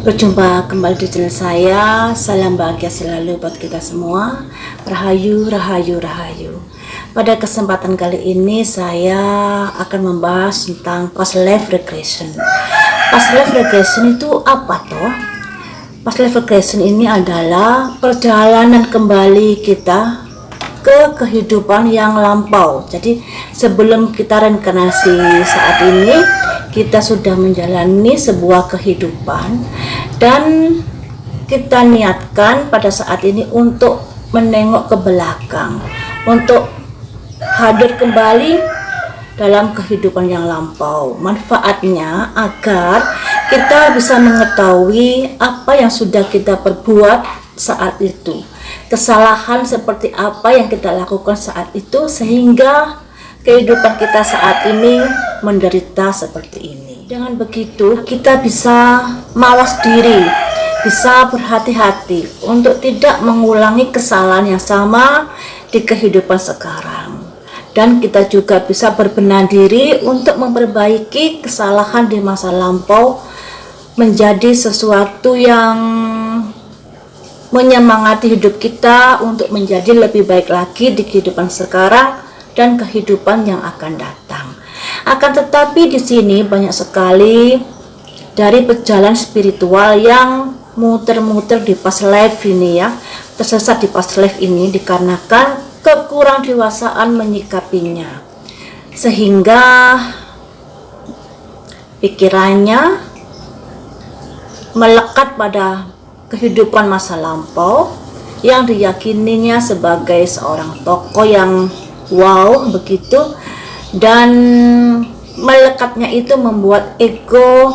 Berjumpa kembali di channel saya. Salam bahagia selalu buat kita semua. Rahayu, rahayu, rahayu. Pada kesempatan kali ini saya akan membahas tentang past life regression. Past life regression itu apa toh? Past life regression ini adalah perjalanan kembali kita ke kehidupan yang lampau. Jadi sebelum kita reinkarnasi saat ini, kita sudah menjalani sebuah kehidupan dan kita niatkan pada saat ini untuk menengok ke belakang, untuk hadir kembali dalam kehidupan yang lampau. Manfaatnya agar kita bisa mengetahui apa yang sudah kita perbuat saat itu, kesalahan seperti apa yang kita lakukan saat itu, sehingga kehidupan kita saat ini menderita seperti ini. Dengan begitu kita bisa mawas diri, bisa berhati-hati untuk tidak mengulangi kesalahan yang sama di kehidupan sekarang. Dan kita juga bisa berbenah diri untuk memperbaiki kesalahan di masa lampau menjadi sesuatu yang menyemangati hidup kita untuk menjadi lebih baik lagi di kehidupan sekarang dan kehidupan yang akan datang. Akan tetapi di sini banyak sekali dari pejalan spiritual yang muter-muter di past life ini ya, tersesat di past life ini dikarenakan kekurang dewasaan menyikapinya, sehingga pikirannya melekat pada kehidupan masa lampau yang diyakininya sebagai seorang tokoh yang wow begitu, dan melekatnya itu membuat ego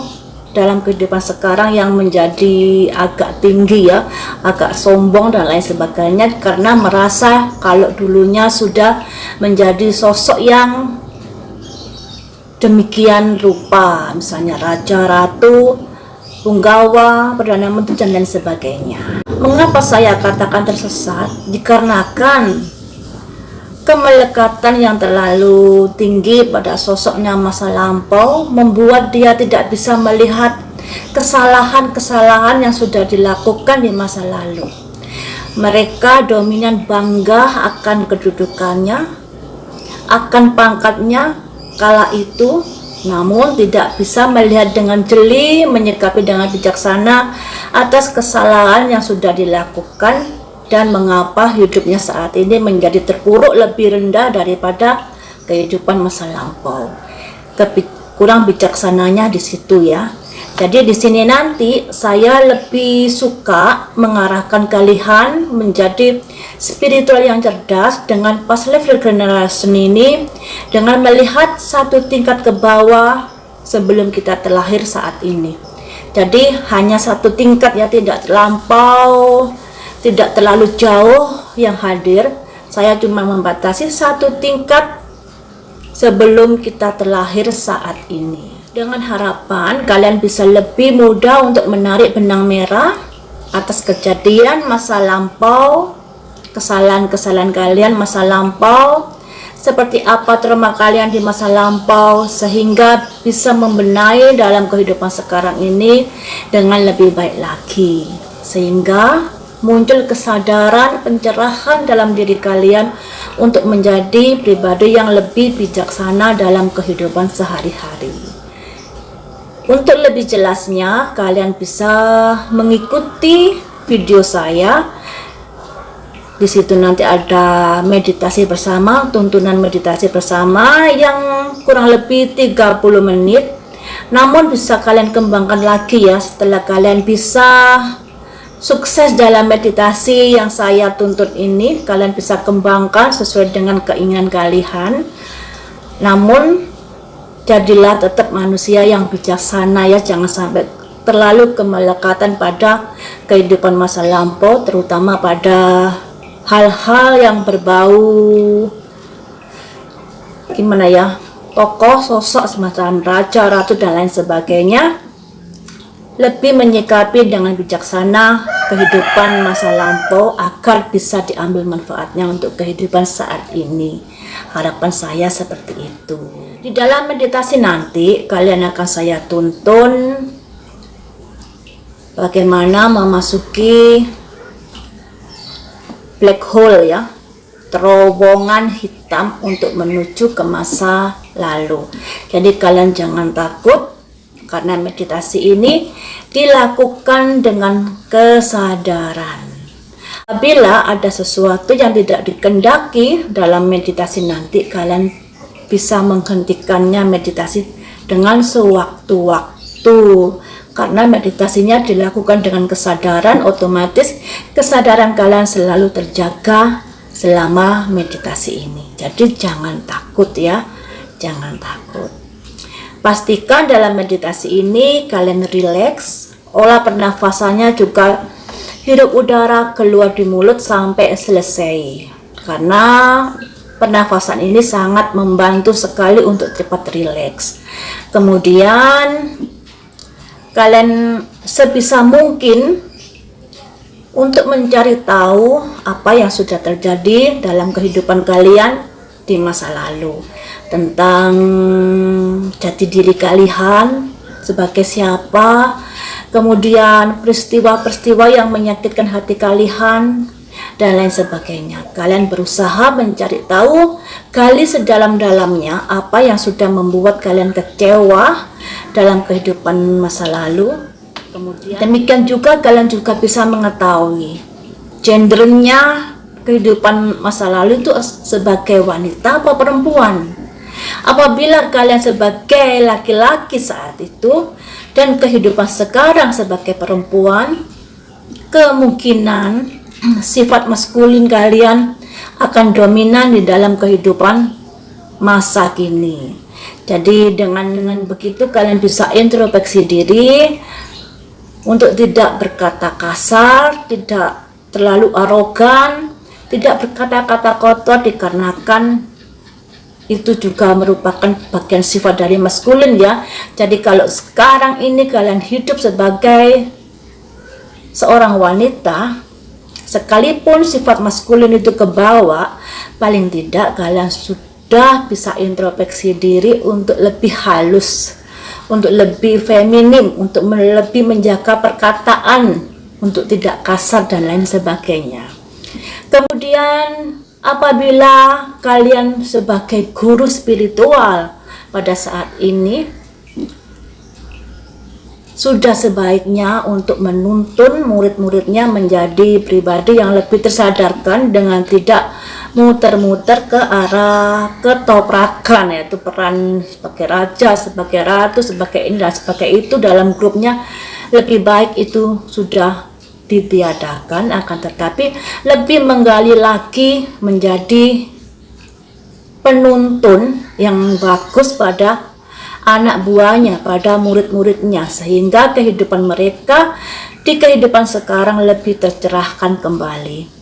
dalam kehidupan sekarang yang menjadi agak tinggi ya, agak sombong dan lain sebagainya, karena merasa kalau dulunya sudah menjadi sosok yang demikian rupa, misalnya raja, ratu, punggawa, perdana menteri dan lain sebagainya. Mengapa saya katakan tersesat? Dikarenakan kemelekatan yang terlalu tinggi pada sosoknya masa lampau membuat dia tidak bisa melihat kesalahan-kesalahan yang sudah dilakukan di masa lalu. Mereka dominan bangga akan kedudukannya, akan pangkatnya kala itu, namun tidak bisa melihat dengan jeli, menyikapi dengan bijaksana atas kesalahan yang sudah dilakukan dan mengapa hidupnya saat ini menjadi terpuruk lebih rendah daripada kehidupan masa lampau. Kurang bijaksananya di situ ya. Jadi di sini nanti saya lebih suka mengarahkan kalian menjadi spiritual yang cerdas dengan past life regeneration ini, dengan melihat satu tingkat ke bawah sebelum kita terlahir saat ini. Jadi hanya satu tingkat ya, tidak terlampau, tidak terlalu jauh yang hadir. Saya cuma membatasi satu tingkat sebelum kita terlahir saat ini, dengan harapan kalian bisa lebih mudah untuk menarik benang merah atas kejadian masa lampau, kesalahan-kesalahan kalian masa lampau, seperti apa trauma kalian di masa lampau, sehingga bisa membenahi dalam kehidupan sekarang ini dengan lebih baik lagi, sehingga muncul kesadaran, pencerahan dalam diri kalian untuk menjadi pribadi yang lebih bijaksana dalam kehidupan sehari-hari. Untuk lebih jelasnya, kalian bisa mengikuti video saya. Di situ nanti ada meditasi bersama, tuntunan meditasi bersama yang kurang lebih 30 menit. Namun bisa kalian kembangkan lagi ya, setelah kalian bisa sukses dalam meditasi yang saya tuntut ini, kalian bisa kembangkan sesuai dengan keinginan kalian. Namun jadilah tetap manusia yang bijaksana ya, jangan sampai terlalu kemelekatan pada kehidupan masa lampau, terutama pada hal-hal yang berbau gimana ya, tokoh sosok semacam raja, ratu dan lain sebagainya. Lebih menyikapi dengan bijaksana kehidupan masa lampau agar bisa diambil manfaatnya untuk kehidupan saat ini. Harapan saya seperti itu. Di dalam meditasi nanti kalian akan saya tuntun bagaimana memasuki black hole ya, terowongan hitam untuk menuju ke masa lalu. Jadi kalian jangan takut, karena meditasi ini dilakukan dengan kesadaran. Apabila ada sesuatu yang tidak dikehendaki dalam meditasi nanti, kalian bisa menghentikannya meditasi dengan sewaktu-waktu. Karena meditasinya dilakukan dengan kesadaran, otomatis kesadaran kalian selalu terjaga selama meditasi ini. Jadi jangan takut ya, jangan takut. Pastikan dalam meditasi ini kalian rileks, olah pernafasannya juga hirup udara keluar di mulut sampai selesai. Karena pernafasan ini sangat membantu sekali untuk cepat rileks. Kemudian kalian sebisa mungkin untuk mencari tahu apa yang sudah terjadi dalam kehidupan kalian di masa lalu, tentang jati diri kalian sebagai siapa, kemudian peristiwa-peristiwa yang menyakitkan hati kalian, dan lain sebagainya. Kalian berusaha mencari tahu, gali sedalam-dalamnya apa yang sudah membuat kalian kecewa dalam kehidupan masa lalu. Kemudian demikian juga kalian juga bisa mengetahui gendernya kehidupan masa lalu itu sebagai wanita apa perempuan. Apabila kalian sebagai laki-laki saat itu dan kehidupan sekarang sebagai perempuan, kemungkinan sifat maskulin kalian akan dominan di dalam kehidupan masa kini. Jadi dengan begitu kalian bisa introspeksi diri untuk tidak berkata kasar, tidak terlalu arogan, tidak berkata-kata kotor, dikarenakan itu juga merupakan bagian sifat dari maskulin ya. Jadi kalau sekarang ini kalian hidup sebagai seorang wanita, sekalipun sifat maskulin itu kebawa, paling tidak kalian sudah bisa introspeksi diri untuk lebih halus, untuk lebih feminim, untuk lebih menjaga perkataan, untuk tidak kasar dan lain sebagainya. Kemudian apabila kalian sebagai guru spiritual pada saat ini, sudah sebaiknya untuk menuntun murid-muridnya menjadi pribadi yang lebih tersadarkan dengan tidak muter-muter ke arah ketoprakan, yaitu peran sebagai raja, sebagai ratu, sebagai ini dan sebagai itu dalam grupnya. Lebih baik itu sudah ditiadakan, akan tetapi lebih menggali lagi menjadi penuntun yang bagus pada anak buahnya, pada murid-muridnya, sehingga kehidupan mereka di kehidupan sekarang lebih tercerahkan kembali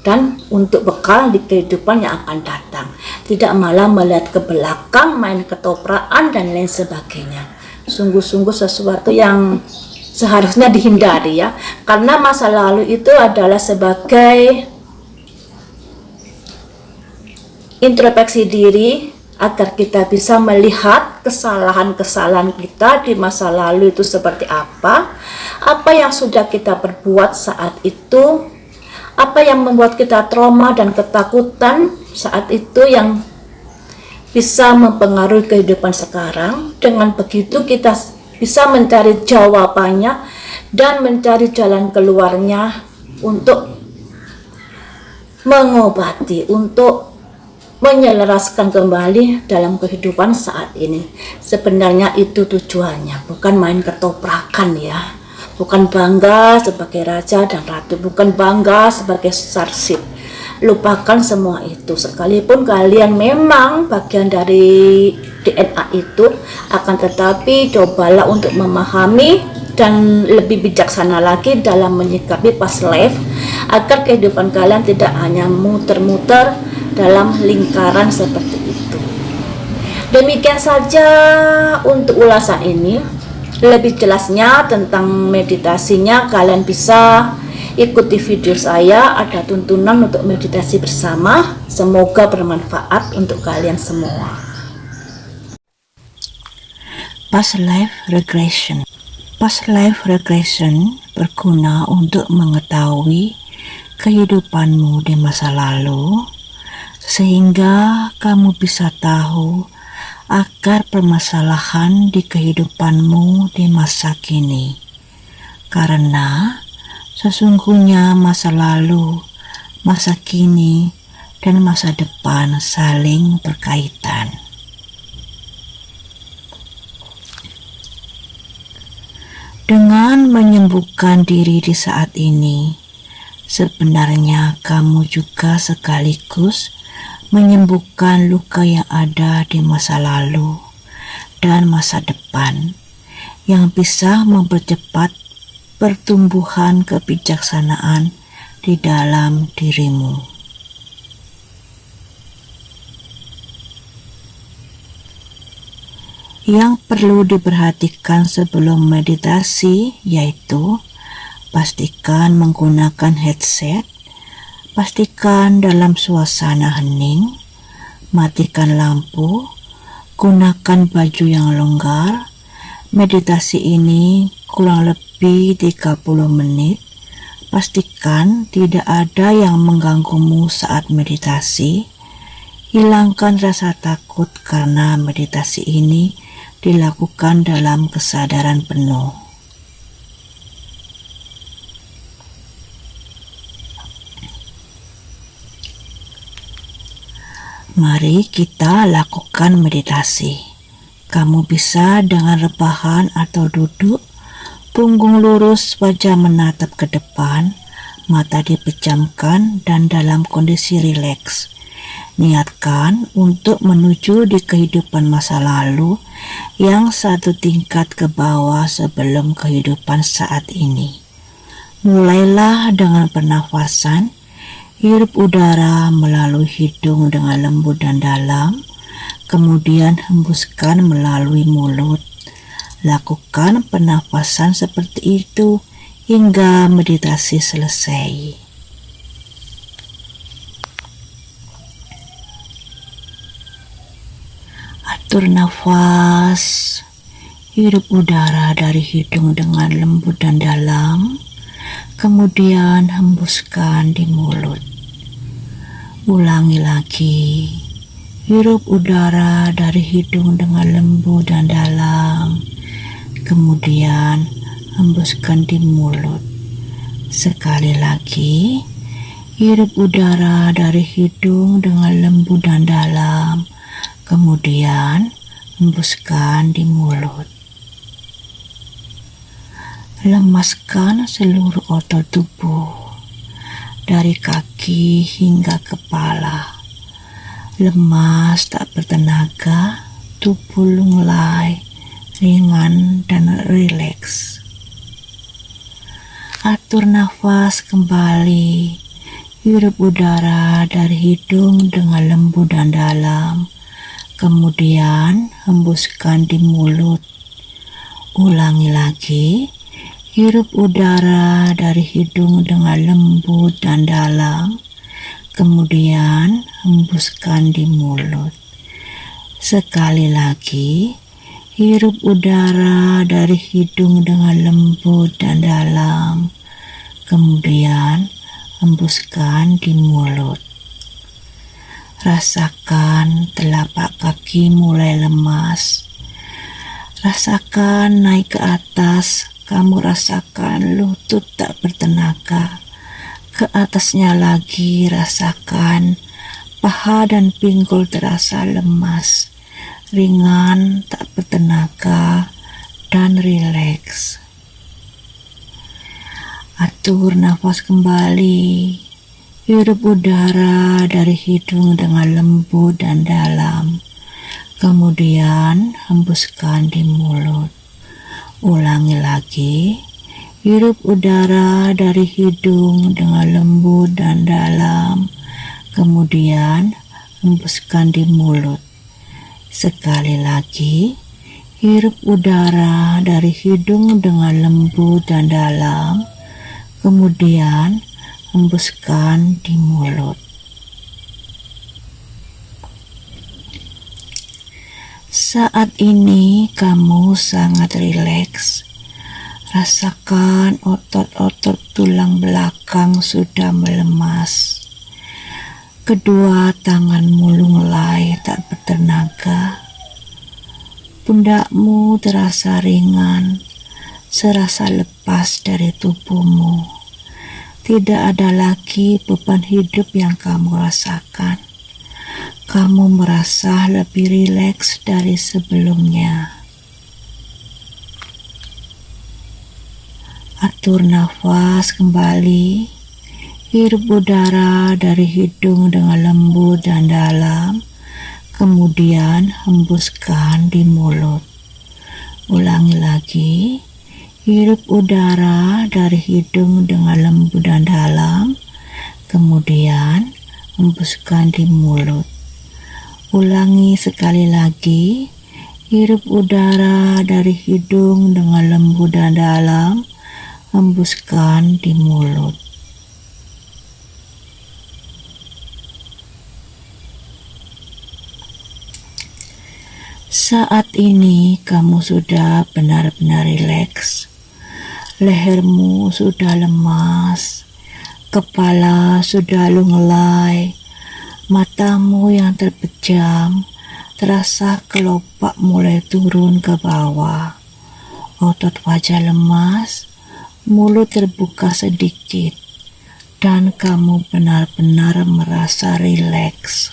dan untuk bekal di kehidupan yang akan datang, tidak malah melihat ke belakang, main ketopraan dan lain sebagainya. Sungguh-sungguh sesuatu yang seharusnya dihindari ya, karena masa lalu itu adalah sebagai introspeksi diri agar kita bisa melihat kesalahan-kesalahan kita di masa lalu itu seperti apa yang sudah kita perbuat saat itu, apa yang membuat kita trauma dan ketakutan saat itu yang bisa mempengaruhi kehidupan sekarang. Dengan begitu kita bisa mencari jawabannya dan mencari jalan keluarnya untuk mengobati, untuk menyelaraskan kembali dalam kehidupan saat ini. Sebenarnya itu tujuannya, bukan main ketoprakan ya, bukan bangga sebagai raja dan ratu, bukan bangga sebagai sarsip. Lupakan semua itu. Sekalipun kalian memang bagian dari DNA itu, akan tetapi cobalah untuk memahami dan lebih bijaksana lagi dalam menyikapi past life, agar kehidupan kalian tidak hanya muter-muter dalam lingkaran seperti itu. Demikian saja untuk ulasan ini. Lebih jelasnya tentang meditasinya kalian bisa ikuti video saya, ada tuntunan untuk meditasi bersama. Semoga bermanfaat untuk kalian semua. Past life regression. Past life regression berguna untuk mengetahui kehidupanmu di masa lalu, sehingga kamu bisa tahu akar permasalahan di kehidupanmu di masa kini. Karena sesungguhnya masa lalu, masa kini, dan masa depan saling berkaitan. Dengan menyembuhkan diri di saat ini, sebenarnya kamu juga sekaligus menyembuhkan luka yang ada di masa lalu dan masa depan yang bisa mempercepat pertumbuhan kebijaksanaan di dalam dirimu. Yang perlu diperhatikan sebelum meditasi yaitu pastikan menggunakan headset, pastikan dalam suasana hening, matikan lampu, gunakan baju yang longgar. Meditasi ini kurang lebih 30 menit. Pastikan tidak ada yang mengganggumu saat meditasi. Hilangkan rasa takut karena meditasi ini dilakukan dalam kesadaran penuh. Mari kita lakukan meditasi. Kamu bisa dengan rebahan atau duduk, punggung lurus, wajah menatap ke depan, mata dipejamkan dan dalam kondisi rileks. Niatkan untuk menuju di kehidupan masa lalu yang satu tingkat ke bawah sebelum kehidupan saat ini. Mulailah dengan pernafasan, hirup udara melalui hidung dengan lembut dan dalam, kemudian hembuskan melalui mulut. Lakukan pernafasan seperti itu hingga meditasi selesai. Atur nafas, hirup udara dari hidung dengan lembut dan dalam, kemudian hembuskan di mulut. Ulangi lagi, hirup udara dari hidung dengan lembut dan dalam, kemudian hembuskan di mulut. Sekali lagi, hirup udara dari hidung dengan lembut dan dalam, kemudian hembuskan di mulut. Lemaskan seluruh otot tubuh, dari kaki hingga kepala. Lemas tak bertenaga, tubuh lunglai, ringan dan rileks. Atur nafas kembali, hirup udara dari hidung dengan lembut dan dalam, kemudian hembuskan di mulut. Ulangi lagi, hirup udara dari hidung dengan lembut dan dalam, kemudian hembuskan di mulut. Sekali lagi, hirup udara dari hidung dengan lembut dan dalam, kemudian hembuskan di mulut. Rasakan telapak kaki mulai lemas. Rasakan naik ke atas, kamu rasakan lutut tak bertenaga. Ke atasnya lagi rasakan paha dan pinggul terasa lemas, ringan, tak bertenaga, dan rileks. Atur nafas kembali. Hirup udara dari hidung dengan lembut dan dalam, kemudian hembuskan di mulut. Ulangi lagi, hirup udara dari hidung dengan lembut dan dalam, kemudian hembuskan di mulut. Sekali lagi, hirup udara dari hidung dengan lembut dan dalam, kemudian hembuskan di mulut. Saat ini kamu sangat rileks. Rasakan otot-otot tulang belakang sudah melemas. Kedua tanganmu mulai tak bertenaga. Pundakmu terasa ringan, serasa lepas dari tubuhmu. Tidak ada lagi beban hidup yang kamu rasakan. Kamu merasa lebih rileks dari sebelumnya. Atur nafas kembali. Hirup udara dari hidung dengan lembut dan dalam. Kemudian hembuskan di mulut. Ulangi lagi. Hirup udara dari hidung dengan lembut dan dalam. Kemudian hembuskan di mulut. Ulangi sekali lagi. Hirup udara dari hidung dengan lembut dan dalam. Hembuskan di mulut. Saat ini kamu sudah benar-benar rileks. Lehermu sudah lemas. Kepala sudah lunglai. Matamu yang terpejam terasa kelopak mulai turun ke bawah. Otot wajah lemas, mulut terbuka sedikit, dan kamu benar-benar merasa rileks.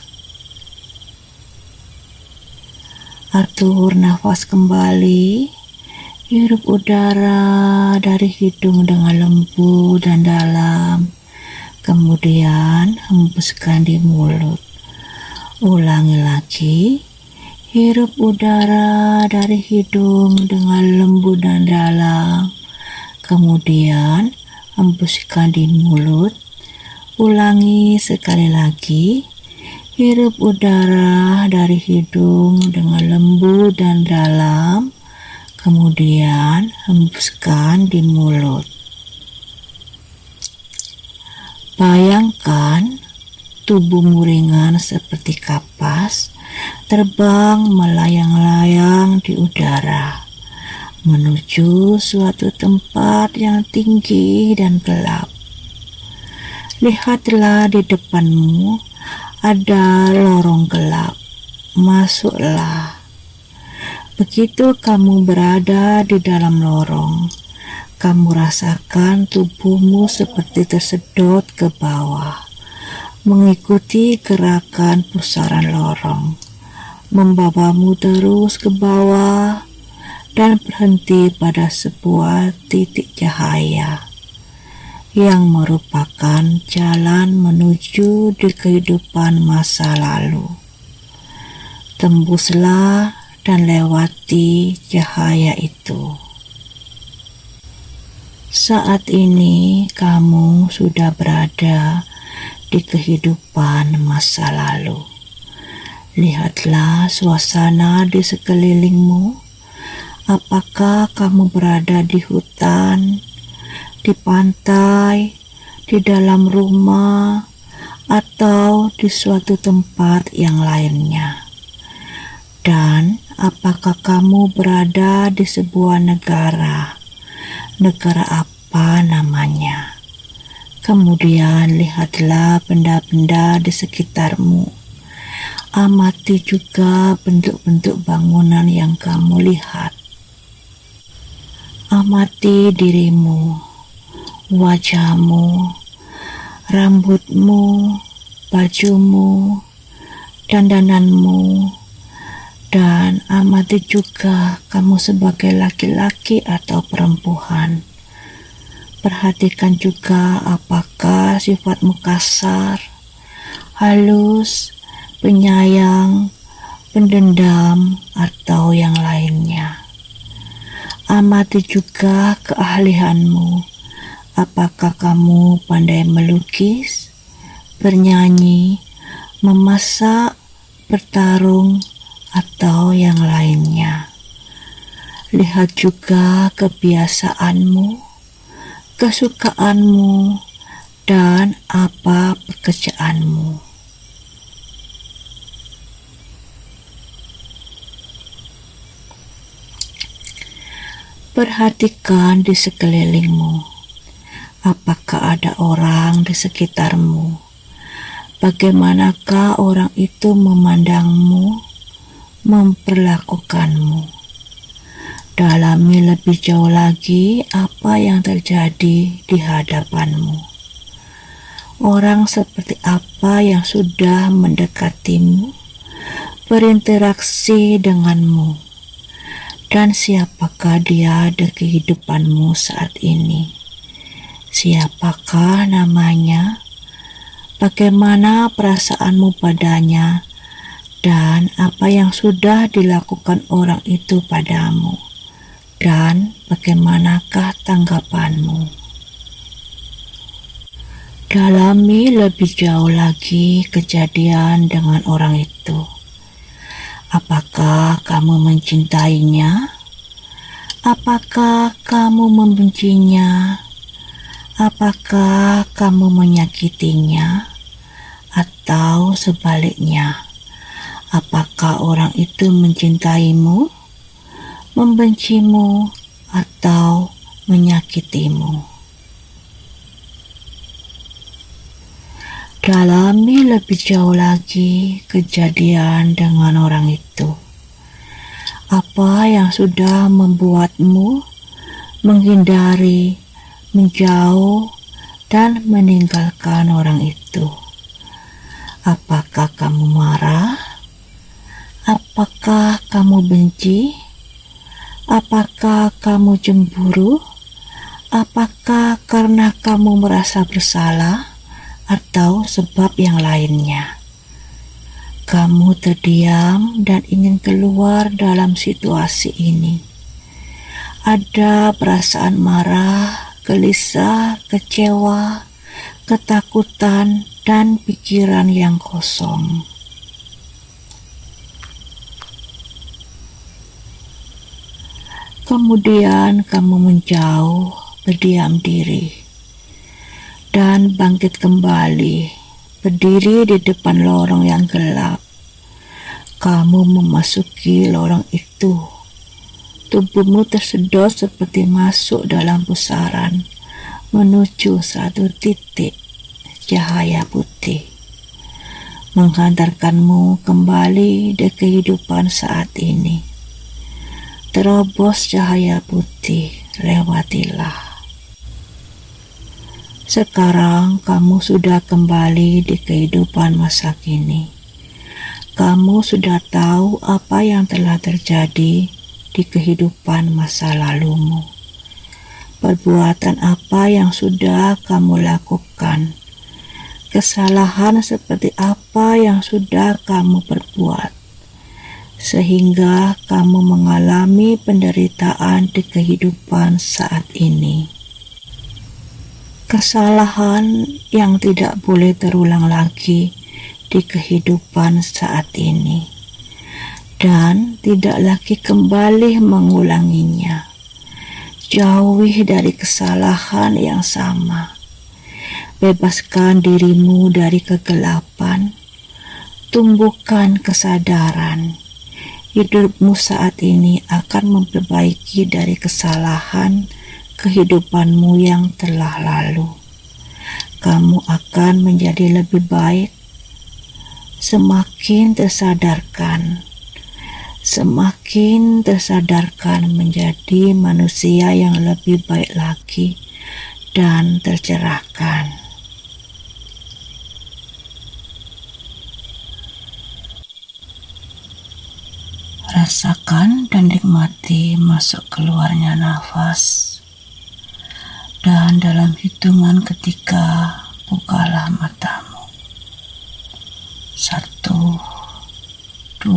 Atur nafas kembali. Hirup udara dari hidung dengan lembut dan dalam. Kemudian hembuskan di mulut. Ulangi lagi. Hirup udara dari hidung dengan lembut dan dalam. Kemudian hembuskan di mulut. Ulangi sekali lagi. Hirup udara dari hidung dengan lembut dan dalam. Kemudian hembuskan di mulut. Bayangkan tubuhmu ringan seperti kapas, terbang melayang-layang di udara, menuju suatu tempat yang tinggi dan gelap. Lihatlah di depanmu, ada lorong gelap. Masuklah. Begitu kamu berada di dalam lorong, kamu rasakan tubuhmu seperti tersedot ke bawah, mengikuti gerakan pusaran lorong, membawamu terus ke bawah dan berhenti pada sebuah titik cahaya yang merupakan jalan menuju di kehidupan masa lalu. Tembuslah dan lewati cahaya itu. Saat ini kamu sudah berada di kehidupan masa lalu. Lihatlah suasana di sekelilingmu. Apakah kamu berada di hutan, di pantai, di dalam rumah, atau di suatu tempat yang lainnya? Dan apakah kamu berada di sebuah negara? Negara apa namanya? Kemudian lihatlah benda-benda di sekitarmu. Amati juga bentuk-bentuk bangunan yang kamu lihat. Amati dirimu, wajahmu, rambutmu, bajumu, dandananmu, dan amati juga kamu sebagai laki-laki atau perempuan. Perhatikan juga apakah sifatmu kasar, halus, penyayang, pendendam, atau yang lainnya. Amati juga keahlianmu. Apakah kamu pandai melukis, bernyanyi, memasak, bertarung, atau yang lainnya. Lihat juga kebiasaanmu, kesukaanmu, dan apa pekerjaanmu. Perhatikan di sekelilingmu. Apakah ada orang di sekitarmu? Bagaimanakah orang itu memandangmu, memperlakukanmu? Dalami lebih jauh lagi apa yang terjadi di hadapanmu. Orang seperti apa yang sudah mendekatimu, berinteraksi denganmu, dan siapakah dia di kehidupanmu saat ini? Siapakah namanya? Bagaimana perasaanmu padanya? Dan apa yang sudah dilakukan orang itu padamu? Dan bagaimanakah tanggapanmu? Dalami lebih jauh lagi kejadian dengan orang itu. Apakah kamu mencintainya? Apakah kamu membencinya? Apakah kamu menyakitinya? Atau sebaliknya, apakah orang itu mencintaimu, membencimu, atau menyakitimu? Dalami lebih jauh lagi kejadian dengan orang itu. Apa yang sudah membuatmu menghindari, menjauh, dan meninggalkan orang itu? Apakah kamu marah? Apakah kamu benci? Apakah kamu cemburu? Apakah karena kamu merasa bersalah? Atau sebab yang lainnya? Kamu terdiam dan ingin keluar dalam situasi ini. Ada perasaan marah, gelisah, kecewa, ketakutan, dan pikiran yang kosong. Kemudian kamu menjauh, berdiam diri, dan bangkit kembali, berdiri di depan lorong yang gelap. Kamu memasuki lorong itu. Tubuhmu tersedot seperti masuk dalam pusaran, menuju satu titik cahaya putih, menghantarkanmu kembali di kehidupan saat ini. Terobos cahaya putih, lewatilah. Sekarang kamu sudah kembali di kehidupan masa kini. Kamu sudah tahu apa yang telah terjadi di kehidupan masa lalumu. Perbuatan apa yang sudah kamu lakukan. Kesalahan seperti apa yang sudah kamu perbuat. Sehingga kamu mengalami penderitaan di kehidupan saat ini. Kesalahan yang tidak boleh terulang lagi di kehidupan saat ini, dan tidak lagi kembali mengulanginya. Jauhi dari kesalahan yang sama. Bebaskan dirimu dari kegelapan. Tumbuhkan kesadaran. Hidupmu saat ini akan memperbaiki dari kesalahan kehidupanmu yang telah lalu. Kamu akan menjadi lebih baik, semakin tersadarkan menjadi manusia yang lebih baik lagi dan tercerahkan. Rasakan dan nikmati masuk keluarnya nafas. Dan dalam hitungan ketiga, bukalah matamu. 1, 2,